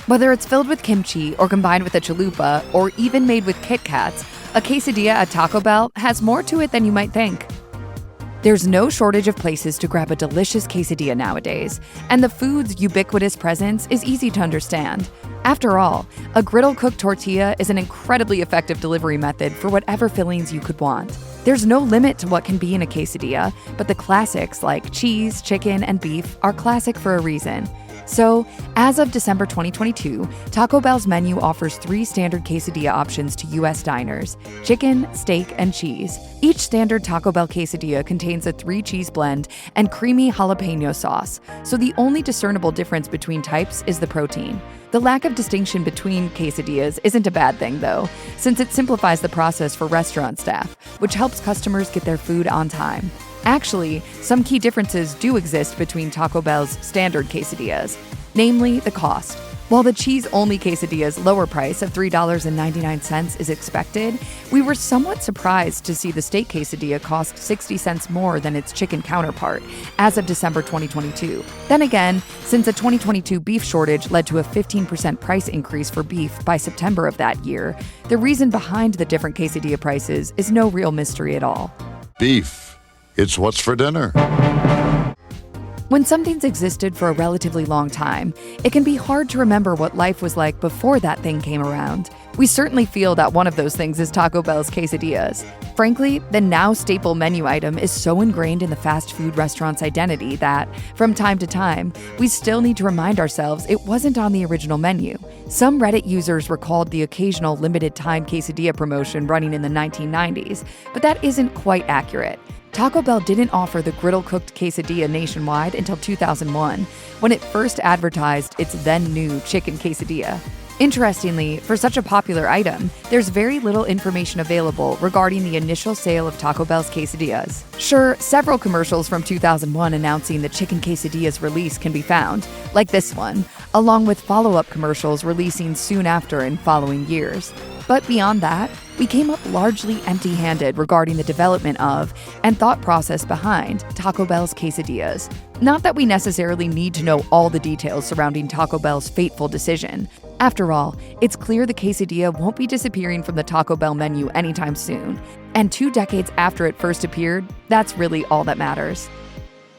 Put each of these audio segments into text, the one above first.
Whether it's filled with kimchi or combined with a chalupa or even made with Kit Kats, a quesadilla at Taco Bell has more to it than you might think. There's no shortage of places to grab a delicious quesadilla nowadays, and the food's ubiquitous presence is easy to understand. After all, a griddle-cooked tortilla is an incredibly effective delivery method for whatever fillings you could want. There's no limit to what can be in a quesadilla, but the classics like cheese, chicken, and beef are classic for a reason. So, as of December 2022, Taco Bell's menu offers 3 standard quesadilla options to U.S. diners: chicken, steak, and cheese. Each standard Taco Bell quesadilla contains a 3-cheese blend and creamy jalapeno sauce, so the only discernible difference between types is the protein. The lack of distinction between quesadillas isn't a bad thing, though, since it simplifies the process for restaurant staff, which helps customers get their food on time. Actually, some key differences do exist between Taco Bell's standard quesadillas, namely the cost. While the cheese-only quesadilla's lower price of $3.99 is expected, we were somewhat surprised to see the steak quesadilla cost 60 cents more than its chicken counterpart as of December 2022. Then again, since a 2022 beef shortage led to a 15% price increase for beef by September of that year, the reason behind the different quesadilla prices is no real mystery at all. Beef. It's what's for dinner. When something's existed for a relatively long time, it can be hard to remember what life was like before that thing came around. We certainly feel that one of those things is Taco Bell's quesadillas. Frankly, the now staple menu item is so ingrained in the fast food restaurant's identity that, from time to time, we still need to remind ourselves it wasn't on the original menu. Some Reddit users recalled the occasional limited-time quesadilla promotion running in the 1990s, but that isn't quite accurate. Taco Bell didn't offer the griddle-cooked quesadilla nationwide until 2001, when it first advertised its then-new chicken quesadilla. Interestingly, for such a popular item, there's very little information available regarding the initial sale of Taco Bell's quesadillas. Sure, several commercials from 2001 announcing the chicken quesadilla's release can be found, like this one, along with follow-up commercials releasing soon after in following years. But beyond that, we came up largely empty-handed regarding the development of and thought process behind Taco Bell's quesadillas. Not that we necessarily need to know all the details surrounding Taco Bell's fateful decision. After all, it's clear the quesadilla won't be disappearing from the Taco Bell menu anytime soon. And 2 decades after it first appeared, that's really all that matters.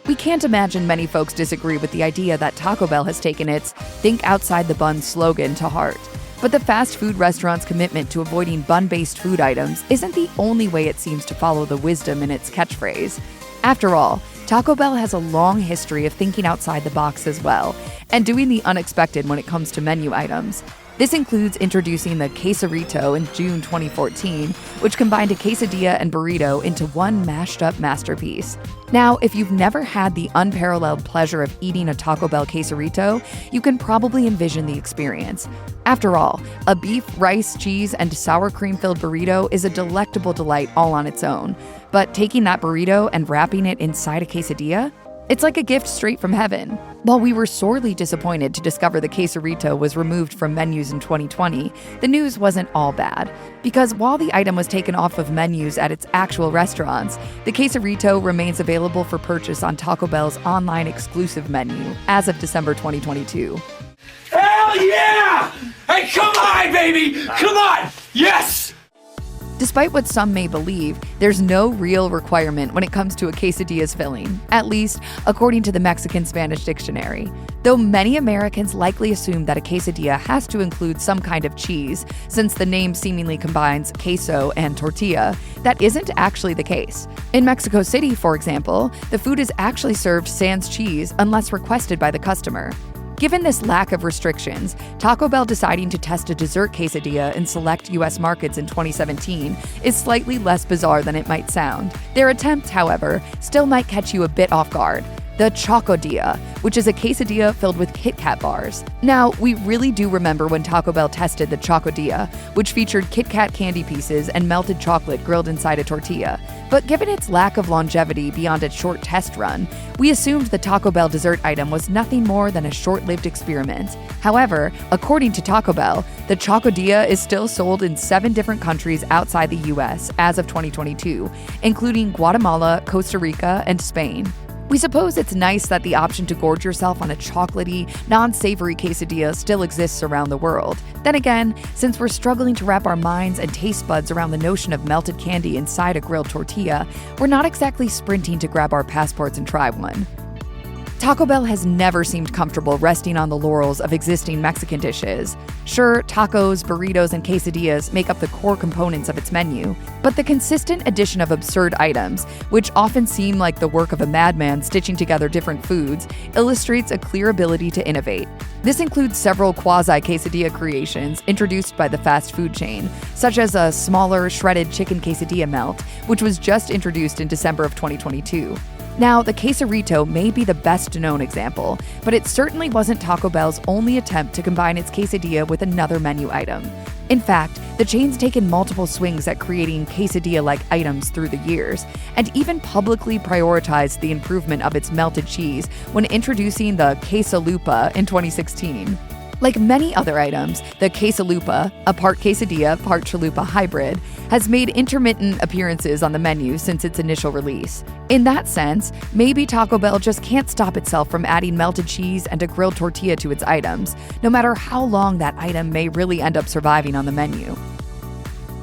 We can't imagine many folks disagree with the idea that Taco Bell has taken its "think outside the bun" slogan to heart. But the fast food restaurant's commitment to avoiding bun-based food items isn't the only way it seems to follow the wisdom in its catchphrase. After all, Taco Bell has a long history of thinking outside the box as well, and doing the unexpected when it comes to menu items. This includes introducing the quesarito in June 2014, which combined a quesadilla and burrito into one mashed-up masterpiece. Now, if you've never had the unparalleled pleasure of eating a Taco Bell quesarito, you can probably envision the experience. After all, a beef, rice, cheese, and sour cream-filled burrito is a delectable delight all on its own. But taking that burrito and wrapping it inside a quesadilla? It's like a gift straight from heaven. While we were sorely disappointed to discover the quesarito was removed from menus in 2020, the news wasn't all bad. Because while the item was taken off of menus at its actual restaurants, the quesarito remains available for purchase on Taco Bell's online exclusive menu as of December 2022. Hell yeah! Hey, come on, baby! Come on! Yes! Despite what some may believe, there's no real requirement when it comes to a quesadilla's filling, at least according to the Mexican-Spanish dictionary. Though many Americans likely assume that a quesadilla has to include some kind of cheese, since the name seemingly combines queso and tortilla, that isn't actually the case. In Mexico City, for example, the food is actually served sans cheese unless requested by the customer. Given this lack of restrictions, Taco Bell deciding to test a dessert quesadilla in select U.S. markets in 2017 is slightly less bizarre than it might sound. Their attempt, however, still might catch you a bit off guard. The Chocodilla, which is a quesadilla filled with Kit Kat bars. Now, we really do remember when Taco Bell tested the Chocodilla, which featured Kit Kat candy pieces and melted chocolate grilled inside a tortilla. But given its lack of longevity beyond its short test run, we assumed the Taco Bell dessert item was nothing more than a short-lived experiment. However, according to Taco Bell, the Chocodilla is still sold in 7 different countries outside the U.S. as of 2022, including Guatemala, Costa Rica, and Spain. We suppose it's nice that the option to gorge yourself on a chocolatey, non-savory quesadilla still exists around the world. Then again, since we're struggling to wrap our minds and taste buds around the notion of melted candy inside a grilled tortilla, we're not exactly sprinting to grab our passports and try one. Taco Bell has never seemed comfortable resting on the laurels of existing Mexican dishes. Sure, tacos, burritos, and quesadillas make up the core components of its menu, but the consistent addition of absurd items, which often seem like the work of a madman stitching together different foods, illustrates a clear ability to innovate. This includes several quasi-quesadilla creations introduced by the fast food chain, such as a smaller, shredded chicken quesadilla melt, which was just introduced in December of 2022. Now, the quesarito may be the best-known example, but it certainly wasn't Taco Bell's only attempt to combine its quesadilla with another menu item. In fact, the chain's taken multiple swings at creating quesadilla-like items through the years, and even publicly prioritized the improvement of its melted cheese when introducing the quesalupa in 2016. Like many other items, the quesalupa, a part quesadilla, part chalupa hybrid, has made intermittent appearances on the menu since its initial release. In that sense, maybe Taco Bell just can't stop itself from adding melted cheese and a grilled tortilla to its items, no matter how long that item may really end up surviving on the menu.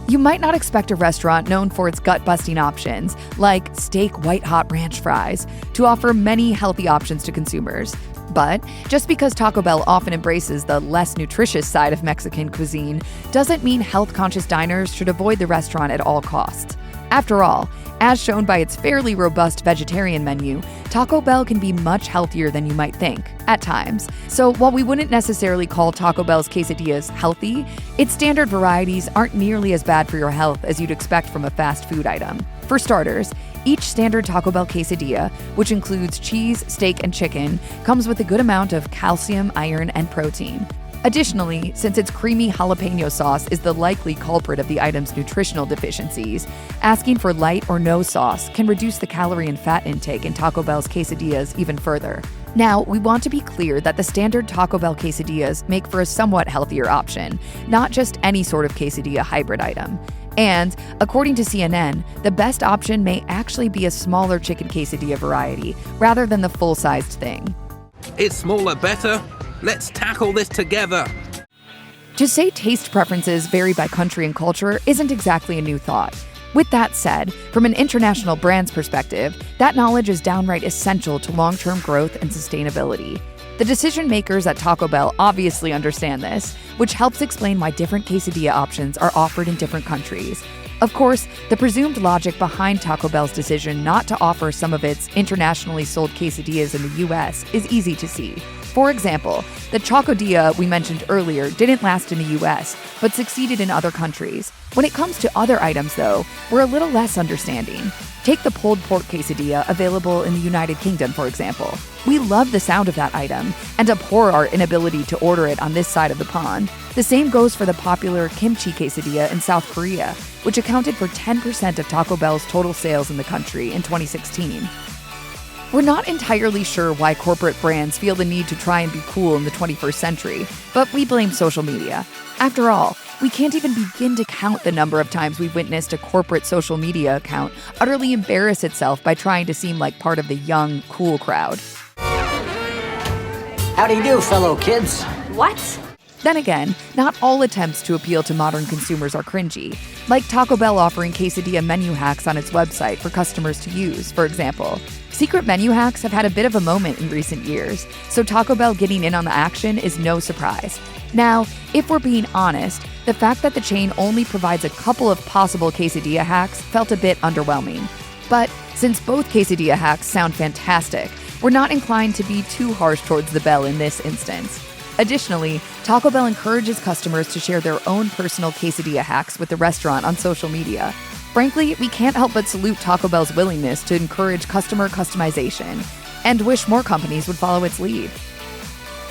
You might not expect a restaurant known for its gut-busting options, like steak white hot ranch fries, to offer many healthy options to consumers. But just because Taco Bell often embraces the less nutritious side of Mexican cuisine doesn't mean health-conscious diners should avoid the restaurant at all costs. After all, as shown by its fairly robust vegetarian menu, Taco Bell can be much healthier than you might think, at times. So while we wouldn't necessarily call Taco Bell's quesadillas healthy, its standard varieties aren't nearly as bad for your health as you'd expect from a fast food item. For starters, each standard Taco Bell quesadilla, which includes cheese, steak, and chicken, comes with a good amount of calcium, iron, and protein. Additionally, since its creamy jalapeno sauce is the likely culprit of the item's nutritional deficiencies, asking for light or no sauce can reduce the calorie and fat intake in Taco Bell's quesadillas even further. Now, we want to be clear that the standard Taco Bell quesadillas make for a somewhat healthier option, not just any sort of quesadilla hybrid item. And, according to CNN, the best option may actually be a smaller chicken quesadilla variety, rather than the full-sized thing. Is smaller better? Let's tackle this together. To say taste preferences vary by country and culture isn't exactly a new thought. With that said, from an international brand's perspective, that knowledge is downright essential to long-term growth and sustainability. The decision makers at Taco Bell obviously understand this, which helps explain why different quesadilla options are offered in different countries. Of course, the presumed logic behind Taco Bell's decision not to offer some of its internationally sold quesadillas in the US is easy to see. For example, the Chocodilla we mentioned earlier didn't last in the US, but succeeded in other countries. When it comes to other items, though, we're a little less understanding. Take the pulled pork quesadilla available in the United Kingdom, for example. We love the sound of that item and abhor our inability to order it on this side of the pond. The same goes for the popular kimchi quesadilla in South Korea, which accounted for 10% of Taco Bell's total sales in the country in 2016. We're not entirely sure why corporate brands feel the need to try and be cool in the 21st century, but we blame social media. After all, we can't even begin to count the number of times we've witnessed a corporate social media account utterly embarrass itself by trying to seem like part of the young, cool crowd. How do you do, fellow kids? What? Then again, not all attempts to appeal to modern consumers are cringy, like Taco Bell offering quesadilla menu hacks on its website for customers to use, for example. Secret menu hacks have had a bit of a moment in recent years, so Taco Bell getting in on the action is no surprise. Now, if we're being honest, the fact that the chain only provides a couple of possible quesadilla hacks felt a bit underwhelming. But since both quesadilla hacks sound fantastic, we're not inclined to be too harsh towards the Bell in this instance. Additionally, Taco Bell encourages customers to share their own personal quesadilla hacks with the restaurant on social media. Frankly, we can't help but salute Taco Bell's willingness to encourage customer customization and wish more companies would follow its lead.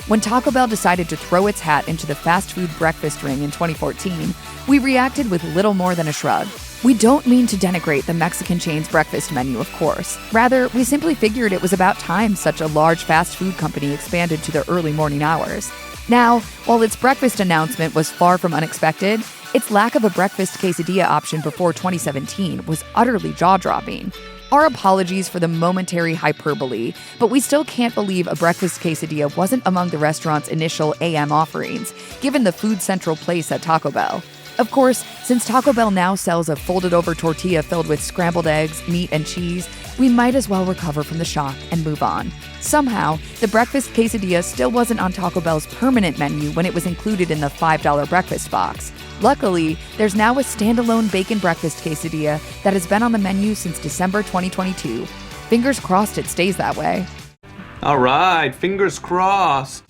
When Taco Bell decided to throw its hat into the fast food breakfast ring in 2014, we reacted with little more than a shrug. We don't mean to denigrate the Mexican chain's breakfast menu, of course. Rather, we simply figured it was about time such a large fast food company expanded to the early morning hours. Now, while its breakfast announcement was far from unexpected, its lack of a breakfast quesadilla option before 2017 was utterly jaw-dropping. Our apologies for the momentary hyperbole, but we still can't believe a breakfast quesadilla wasn't among the restaurant's initial AM offerings, given the food central place at Taco Bell. Of course, since Taco Bell now sells a folded-over tortilla filled with scrambled eggs, meat, and cheese, we might as well recover from the shock and move on. Somehow, the breakfast quesadilla still wasn't on Taco Bell's permanent menu when it was included in the $5 breakfast box. Luckily, there's now a standalone bacon breakfast quesadilla that has been on the menu since December 2022. Fingers crossed it stays that way. All right, fingers crossed.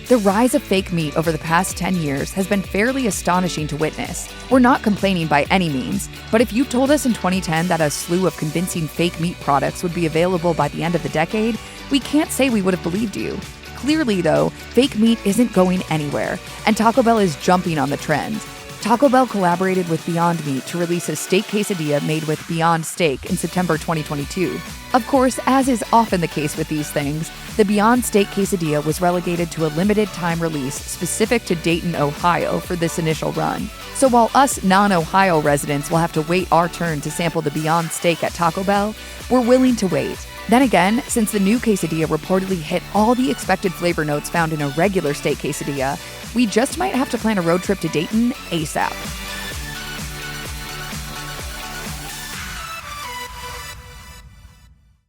The rise of fake meat over the past 10 years has been fairly astonishing to witness. We're not complaining by any means, but if you told us in 2010 that a slew of convincing fake meat products would be available by the end of the decade, we can't say we would have believed you. Clearly, though, fake meat isn't going anywhere, and Taco Bell is jumping on the trend. Taco Bell collaborated with Beyond Meat to release a steak quesadilla made with Beyond Steak in September 2022. Of course, as is often the case with these things, the Beyond Steak quesadilla was relegated to a limited time release specific to Dayton, Ohio for this initial run. So while us non-Ohio residents will have to wait our turn to sample the Beyond Steak at Taco Bell, we're willing to wait. Then again, since the new quesadilla reportedly hit all the expected flavor notes found in a regular steak quesadilla, we just might have to plan a road trip to Dayton ASAP.